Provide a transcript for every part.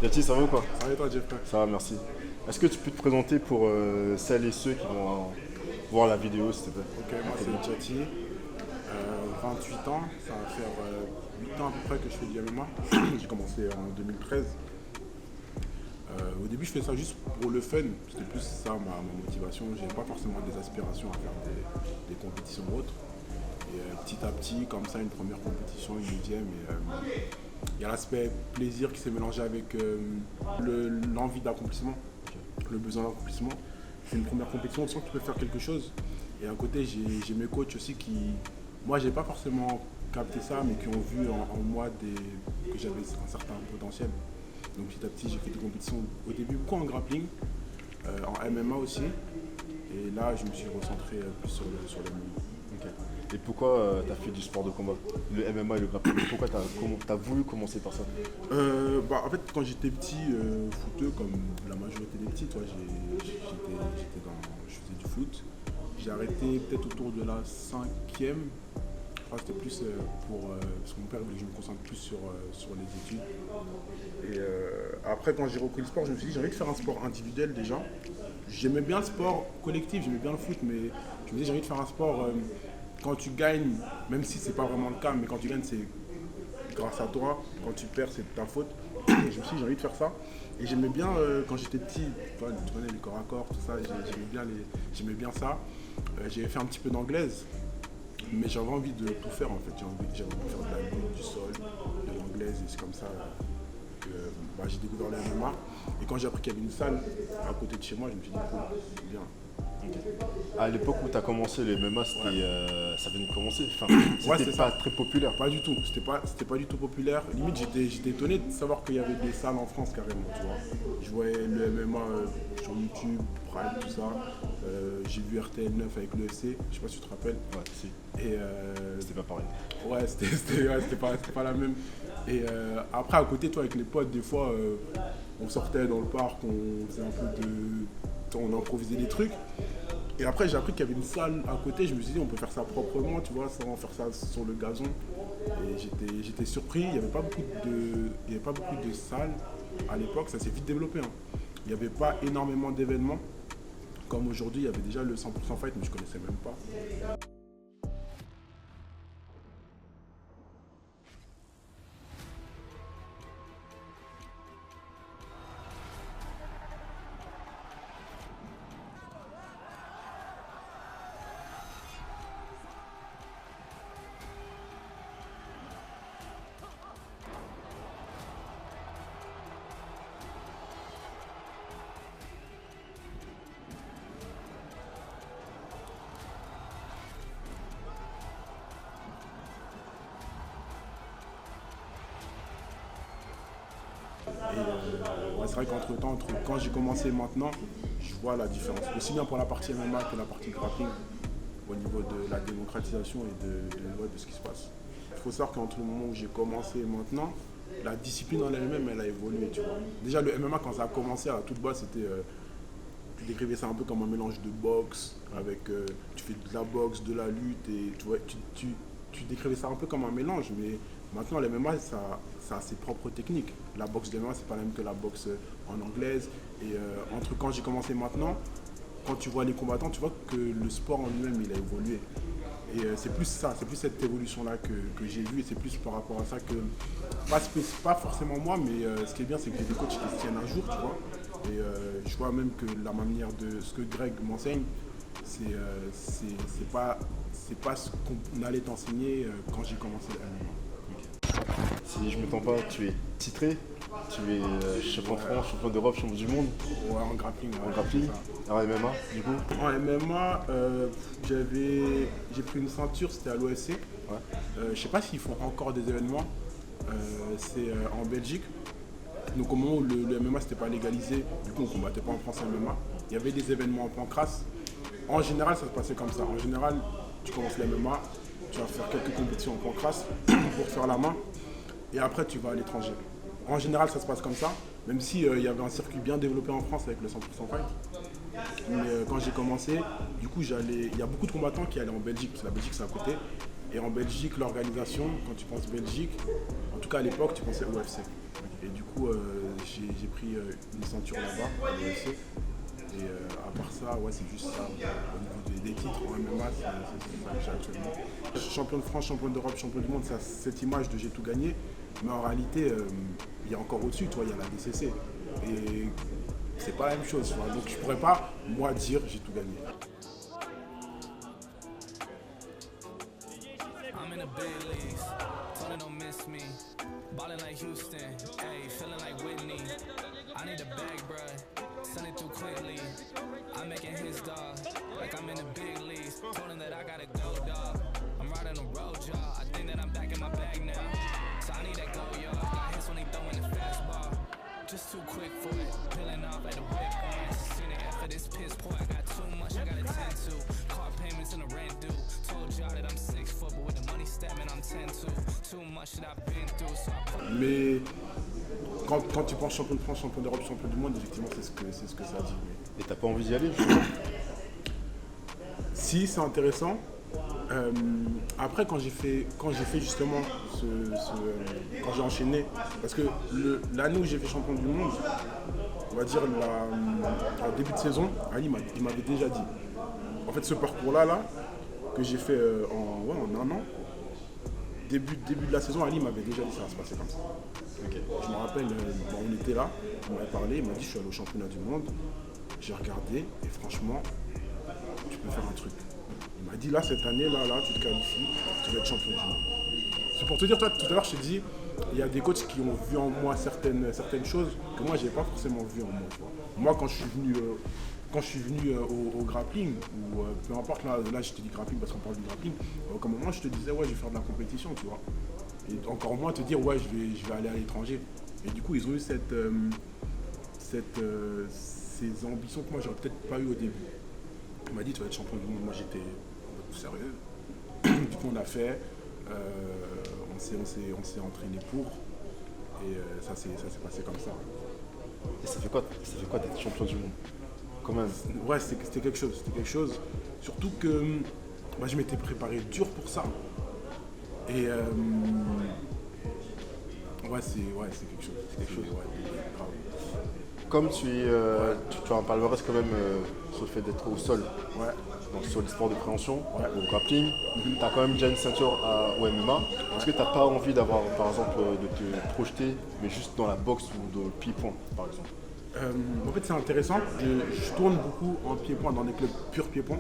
Yati, ça va ou quoi? Ça va et toi, Jeffrey? Ça va, merci. Est-ce que tu peux te présenter pour celles et ceux qui vont voir la vidéo, s'il te plaît? Ok, moi c'est Jati, 28 ans, ça va faire 8 ans à peu près que je fais du MMA. J'ai commencé en 2013. Au début je fais ça juste pour le fun, c'était plus ça ma motivation, j'avais pas forcément des aspirations à faire des compétitions ou autres. Et petit à petit, comme ça, une première compétition, une deuxième. Il y a l'aspect plaisir qui s'est mélangé avec l'envie d'accomplissement, le besoin d'accomplissement. C'est une première compétition, on sent que tu peux faire quelque chose. Et à côté, j'ai mes coachs aussi qui, moi, j'ai pas forcément capté ça, mais qui ont vu en moi que j'avais un certain potentiel. Donc petit à petit, j'ai fait des compétitions au début, beaucoup en grappling, en MMA aussi. Et là, je me suis recentré plus sur le MMA. Ok. Et pourquoi tu as fait du sport de combat? Le MMA et le grappling. Pourquoi tu as voulu commencer par ça? En fait, quand j'étais petit, footeux, comme la majorité des petits, toi, je faisais du foot. J'ai arrêté peut-être autour de la 5e. C'était plus parce que mon père voulait que je me concentre plus sur les études. Et après, quand j'ai repris le sport, je me suis dit j'ai envie de faire un sport individuel déjà. J'aimais bien le sport collectif, j'aimais bien le foot, mais je me dis j'ai envie de faire un sport quand tu gagnes, même si c'est pas vraiment le cas, mais quand tu gagnes c'est grâce à toi, quand tu perds c'est de ta faute. Et je me suis dit j'ai envie de faire ça. Et j'aimais bien quand j'étais petit, tu connais les corps à corps, tout ça, j'aimais bien ça. J'avais fait un petit peu d'anglaise. Mais j'avais envie de tout faire en fait, j'avais envie de faire de la lutte, du sol, de l'anglaise et c'est comme ça que j'ai découvert le MMA. Et quand j'ai appris qu'il y avait une salle à côté de chez moi, je me suis dit c'est bien. Okay. À l'époque où tu as commencé le MMA, ça venait de commencer, c'était pas très populaire. Pas du tout, c'était pas du tout populaire. Limite j'étais étonné de savoir qu'il y avait des salles en France carrément, tu vois. Je voyais le MMA sur YouTube, Prime, tout ça. J'ai vu RTL 9 avec l'UFC, je sais pas si tu te rappelles. Ouais, si. Et c'était pas pareil. Ouais, c'était pas la même. Et après, à côté, toi, avec les potes, des fois, on sortait dans le parc, on faisait un peu on improvisait des trucs. Et après, j'ai appris qu'il y avait une salle à côté. Je me suis dit, on peut faire ça proprement, tu vois, sans faire ça sur le gazon. Et j'étais surpris. Il n'y avait pas beaucoup de salles à l'époque. Ça s'est vite développé. Hein. Il n'y avait pas énormément d'événements. Comme aujourd'hui, il y avait déjà le 100% Fight, mais je ne connaissais même pas. Et c'est vrai qu'entre temps, quand j'ai commencé et maintenant, je vois la différence. Aussi bien pour la partie MMA que la partie grappling, au niveau de la démocratisation et de ce qui se passe. Il faut savoir qu'entre le moment où j'ai commencé et maintenant, la discipline en elle-même, elle a évolué, tu vois. Déjà, le MMA, quand ça a commencé, à la toute base, c'était... tu décrivais ça un peu comme un mélange de boxe, avec... tu fais de la boxe, de la lutte, et tu vois, tu décrivais ça un peu comme un mélange, mais maintenant, le MMA, ça a ses propres techniques. La boxe de MMA, c'est pas la même que la boxe en anglaise. Et entre quand j'ai commencé maintenant, quand tu vois les combattants, tu vois que le sport en lui-même, il a évolué. Et c'est plus ça, c'est plus cette évolution-là que j'ai vue. Et c'est plus par rapport à ça que, pas forcément moi, mais ce qui est bien, c'est que j'ai des coachs qui se tiennent un jour, tu vois. Et je vois même que la manière de ce que Greg m'enseigne, c'est pas ce qu'on allait t'enseigner quand j'ai commencé le MMA. Si je ne me trompe pas, tu es titré, tu es champion de France, champion d'Europe, champion du monde. Ouais, en grappling. En grappling, en MMA du coup. En MMA, j'ai pris une ceinture, c'était à l'OSC. Ouais. Je sais pas s'ils font encore des événements. C'est en Belgique. Donc au moment où le MMA c'était pas légalisé, du coup on combattait pas en France en MMA. Il y avait des événements en pancrace. En général ça se passait comme ça. En général, tu commences le MMA, tu vas faire quelques compétitions en pancrace pour faire la main. Et après tu vas à l'étranger. En général ça se passe comme ça, même si il y avait un circuit bien développé en France avec le 100% Fight. Mais quand j'ai commencé, du coup il y a beaucoup de combattants qui allaient en Belgique, parce que la Belgique c'est à côté. Et en Belgique, l'organisation, quand tu penses Belgique, en tout cas à l'époque tu pensais UFC. Et du coup j'ai pris une ceinture là-bas, à l'UFC. Et à part ça, ouais, c'est juste ça. Au niveau des titres en MMA, c'est ça que j'ai actuellement. Champion de France, champion d'Europe, champion du monde, ça, cette image de j'ai tout gagné. Mais en réalité, il y a encore au-dessus, il y a la DCC. Et c'est pas la même chose. Donc je pourrais pas, moi, dire j'ai tout gagné. Ballin' like Houston, ayy, feeling like Whitney. I need a bag, bruh, send it through quickly. I'm making his dog, like I'm in the big leagues. Told him that I gotta go, dog. I'm riding a road, y'all. I think that I'm back in my bag now. So I need that go, y'all. Got hits when he throwing the fastball. Just too quick for it, peeling off like a whip. Seen it after this piss poor. I got too much, I gotta tend to. Car payments and the rent due. Told y'all that I'm 6 foot, but with the money stabbing, I'm 10 to. Too much that I've been through, so I... Mais quand tu penses champion de France, champion d'Europe, champion du monde, effectivement c'est ce que ça dit. Et t'as pas envie d'y aller justement? Si, c'est intéressant. Après quand j'ai fait justement quand j'ai enchaîné, parce que l'année où j'ai fait champion du monde, on va dire en début de saison, Ali il m'avait déjà dit. En fait ce parcours là que j'ai fait en un an, début de la saison, Ali m'avait déjà dit que ça va se passer comme ça. Okay. Je me rappelle, on était là, on m'avait parlé, il m'a dit je suis allé au championnat du monde, j'ai regardé et franchement, tu peux faire un truc. Il m'a dit là cette année, là tu te qualifies, tu vas être champion du monde. C'est pour te dire, toi tout à l'heure je t'ai dit, il y a des coachs qui ont vu en moi certaines choses que moi j'avais pas forcément vu en moi. Tu vois. Moi quand je suis venu au grappling, ou peu importe, là je te dis grappling parce qu'on parle du grappling, comme moi je te disais ouais je vais faire de la compétition, tu vois. Et encore moins te dire ouais je vais aller à l'étranger. Et du coup ils ont eu ces ambitions que moi j'aurais peut-être pas eu au début. Il m'a dit tu vas être champion du monde, moi j'étais en mode sérieux. Du coup on a fait, on s'est entraîné pour, et ça s'est passé comme ça. Et ça fait quoi d'être champion du monde? Quand même. Ouais, c'était quelque chose. Surtout que je m'étais préparé dur pour ça. Et c'est quelque chose. Ouais, grave. Comme tu as un palmarès quand même sur le fait d'être au sol. Ouais. Donc sur le sport de préhension, au grappling, tu as quand même déjà une ceinture au MMA. Est-ce que tu n'as pas envie d'avoir, par exemple, de te projeter, mais juste dans la boxe ou dans le pied-point, par exemple? En fait c'est intéressant, je tourne beaucoup en pied-point dans des clubs purs pied-point.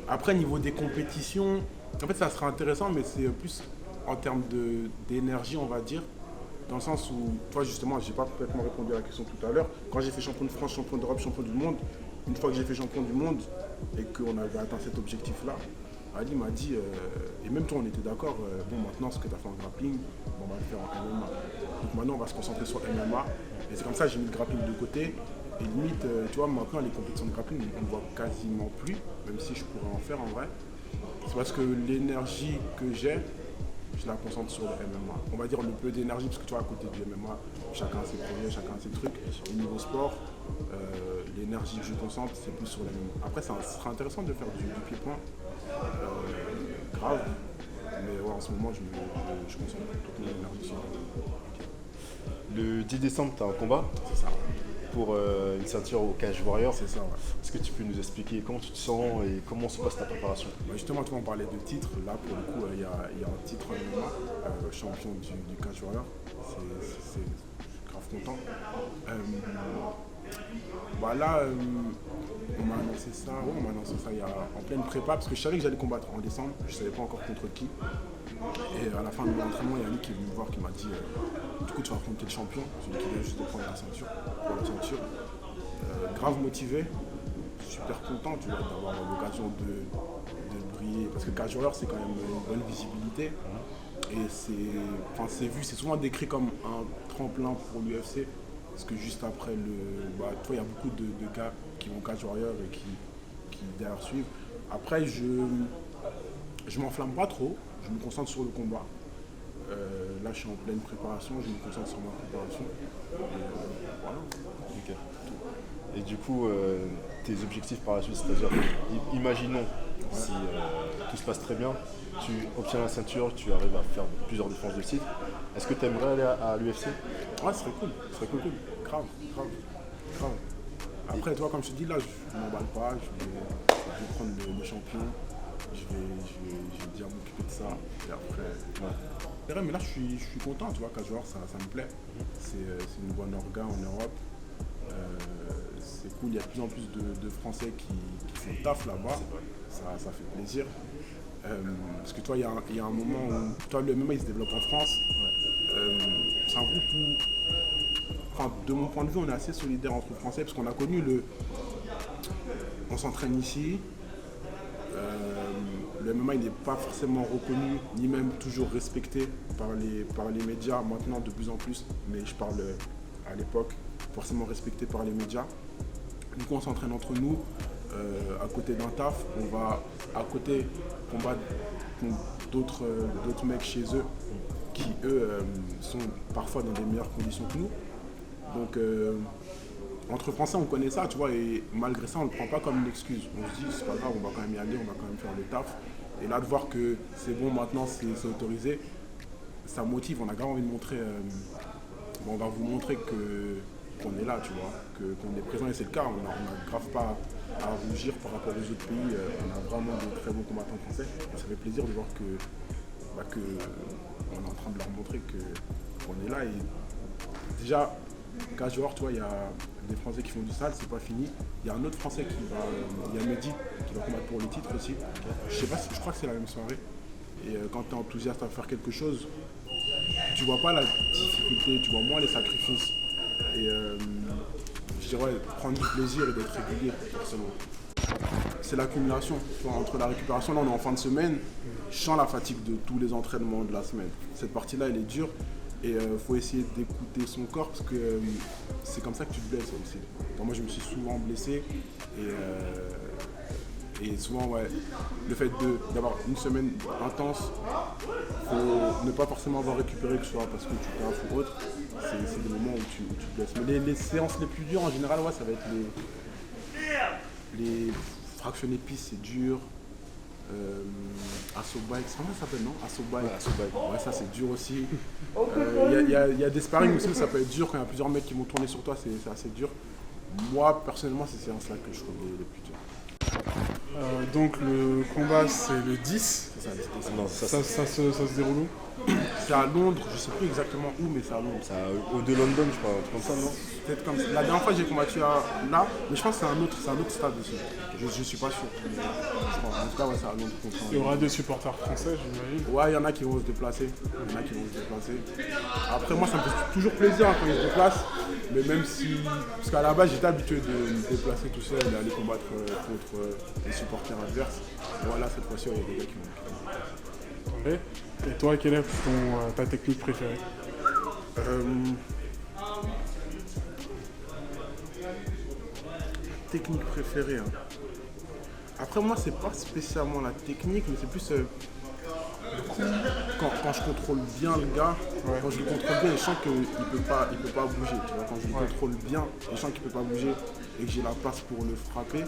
Après niveau des compétitions, en fait ça sera intéressant mais c'est plus en termes d'énergie on va dire. Dans le sens où, toi justement, j'ai pas complètement répondu à la question tout à l'heure. Quand j'ai fait champion de France, champion d'Europe, champion du monde, une fois que j'ai fait champion du monde et qu'on avait atteint cet objectif-là, Ali m'a dit, et même toi on était d'accord, bon maintenant ce que tu as fait en grappling, on va le faire en MMA. Donc maintenant on va se concentrer sur MMA. Et c'est comme ça que j'ai mis le grappling de côté. Et limite, tu vois, maintenant les compétitions de grappling, on ne voit quasiment plus, même si je pourrais en faire en vrai. C'est parce que l'énergie que j'ai, je la concentre sur le MMA. On va dire le peu d'énergie, parce que tu vois, à côté du MMA, chacun a ses projets, chacun a ses trucs. Au niveau sport, l'énergie que je concentre, c'est plus sur le MMA. Après, ça sera intéressant de faire du pied-point grave, mais ouais, en ce moment, je concentre toute mon énergie sur le MMA. Le 10 décembre, tu as un combat. C'est ça. Pour une ceinture au Cage Warrior. C'est ça, ouais. Est-ce que tu peux nous expliquer comment tu te sens et comment se passe ta préparation? Justement, toi, on parlait de titres. Là, pour le coup, il y a un titre MMA, champion du Cage Warrior. Je suis grave content. Bah là, on m'a annoncé ça, ouais, on m'a annoncé ça il y a, en pleine prépa, parce que je savais que j'allais combattre en décembre, je savais pas encore contre qui. Et à la fin de mon entraînement, il y a Ali qui est venu me voir, qui m'a dit du coup tu vas affronter le champion, celui qui vient juste de prendre la ceinture, pour la ceinture. Grave motivé, super content tu vois, d'avoir l'occasion de briller, parce que casualeur c'est quand même une bonne visibilité. Et c'est vu, c'est souvent décrit comme un tremplin pour l'UFC. Parce que juste après il y a beaucoup de gars qui vont Cage Warrior et qui derrière suivent. Après, je m'enflamme pas trop, je me concentre sur le combat. Là, je suis en pleine préparation, je me concentre sur ma préparation. Voilà. Ok. Et du coup, tes objectifs par la suite, c'est-à-dire, imaginons si tout se passe très bien, tu obtiens la ceinture, tu arrives à faire plusieurs défenses de titre. Est-ce que tu aimerais aller à l'UFC? Ouais, ce serait cool. Ce serait cool. Grave. Après, toi, comme je te dis, là, je m'emballe pas, je vais prendre le champion, je vais déjà m'occuper de ça. Et après, ouais. Mais là, je suis content, tu vois, Cage Warrior, ça me plaît. C'est une bonne orga en Europe. C'est cool, il y a de plus en plus de Français qui font le taf là-bas. Ça fait plaisir. Parce que toi, il y a un moment où toi, le MMA il se développe en France. C'est un groupe où, enfin, de mon point de vue, on est assez solidaire entre Français parce qu'on a connu on s'entraîne ici. Le MMA il n'est pas forcément reconnu ni même toujours respecté par les médias maintenant de plus en plus, mais je parle à l'époque forcément respecté par les médias. Du coup on s'entraîne entre nous. À côté d'un taf, on va à côté combattre d'autres mecs chez eux qui eux sont parfois dans des meilleures conditions que nous. Donc entre Français on connaît ça, tu vois, et malgré ça on ne le prend pas comme une excuse. On se dit c'est pas grave, on va quand même y aller, on va quand même faire le taf. Et là de voir que c'est bon maintenant, c'est autorisé, ça motive, on a grave envie de montrer, on va vous montrer qu'on est là, tu vois, qu'on est présent et c'est le cas, on n'a grave pas à rougir par rapport aux autres pays, on a vraiment de très bons combattants français et ça fait plaisir de voir que on est en train de leur montrer qu'on est là. Et déjà, Cage Warrior, tu vois, il y a des Français qui font du sale, c'est pas fini. Il y a un autre Français il y a Mehdi qui va combattre pour le titre aussi. Je sais pas, je crois que c'est la même soirée. Et quand tu es enthousiaste à faire quelque chose, tu vois pas la difficulté, tu vois moins les sacrifices. Et je dirais prendre du plaisir et d'être régulier, forcément. C'est l'accumulation. Entre la récupération, là on est en fin de semaine, je sens la fatigue de tous les entraînements de la semaine. Cette partie-là, elle est dure et il faut essayer d'écouter son corps parce que c'est comme ça que tu te blesses aussi. Moi, je me suis souvent blessé et souvent, ouais, le fait d'avoir une semaine intense, faut ne pas forcément avoir récupéré, que ce soit parce que tu taffes ou autre, c'est des moments où tu te blesses. Mais les séances les plus dures, en général, ouais, ça va être les fractionnés pistes, c'est dur. Assaut bike, comment ça s'appelle, non? Assaut bike. Ouais, ça c'est dur aussi. Il y a des sparring aussi où ça peut être dur quand il y a plusieurs mecs qui vont tourner sur toi, c'est assez dur. Moi, personnellement, c'est ces séances-là que je trouve les plus dures. Donc le combat c'est le 10. C'est ça, Non, Ça se déroule où? c'est à Londres, je sais plus exactement où, mais c'est à Londres. Ça, au de London, je crois, un truc comme ça, non? Peut-être comme ça. La dernière fois j'ai combattu là, mais je pense que c'est un autre stade aussi. Je suis pas sûr. Mais je crois. En tout cas, ouais, c'est à Londres. Il y aura des supporters français, j'imagine. Ouais, il y en a qui vont se déplacer. Après, moi, ça me fait toujours plaisir quand ils se déplacent. Mais même si. Parce qu'à la base, j'étais habitué de me déplacer tout seul et d'aller combattre contre les supporters adverses. Et voilà, cette fois-ci, il y a des gars qui vont. Et toi, quelle est ta technique préférée? Technique préférée. Hein. Après, moi, c'est pas spécialement la technique, mais c'est plus le coup. Quand je contrôle bien le gars, quand je le contrôle bien, je sens qu'il peut pas bouger. Tu vois, quand je le contrôle bien, je sens qu'il peut pas bouger et que j'ai la place pour le frapper.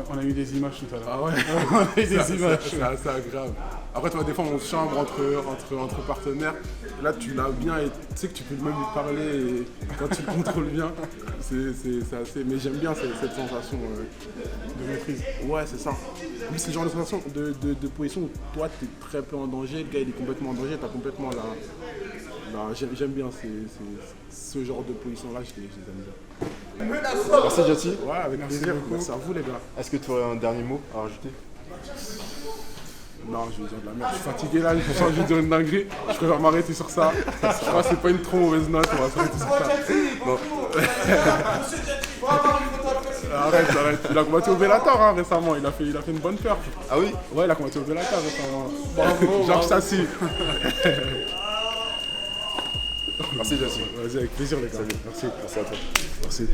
On a eu des images tout à l'heure. Ah ouais. On a eu des images. C'est assez agréable. Après, toi, des fois, on se chambre entre partenaires. Et là, tu l'as bien et tu sais que tu peux même lui parler et quand tu le contrôles bien. C'est assez. Mais j'aime bien cette sensation De maîtrise. Ouais, c'est ça. En plus, c'est le genre de sensation de position où toi, tu es très peu en danger, le gars, il est complètement en danger, tu as complètement la j'aime bien ce genre de position-là, je les aime bien. Merci Jati. Ouais, avec plaisir. beaucoup. Merci à vous, les gars. Est-ce que tu aurais un dernier mot à rajouter? Non, je vais dire de la merde. Je suis fatigué là, je sens que je vais dire une dinguerie. Je préfère m'arrêter sur ça. Je crois que c'est pas une trop mauvaise note, on va s'arrêter sur ça. Bon. Arrête. Il a combattu au Bellator hein, récemment, il a fait une bonne perf. Ah oui? Ouais, il a combattu au Bellator récemment. Bravo, Georges Sassi. Merci Jati. Vas-y, avec plaisir les gars. Salut. Merci. Merci à toi. Merci.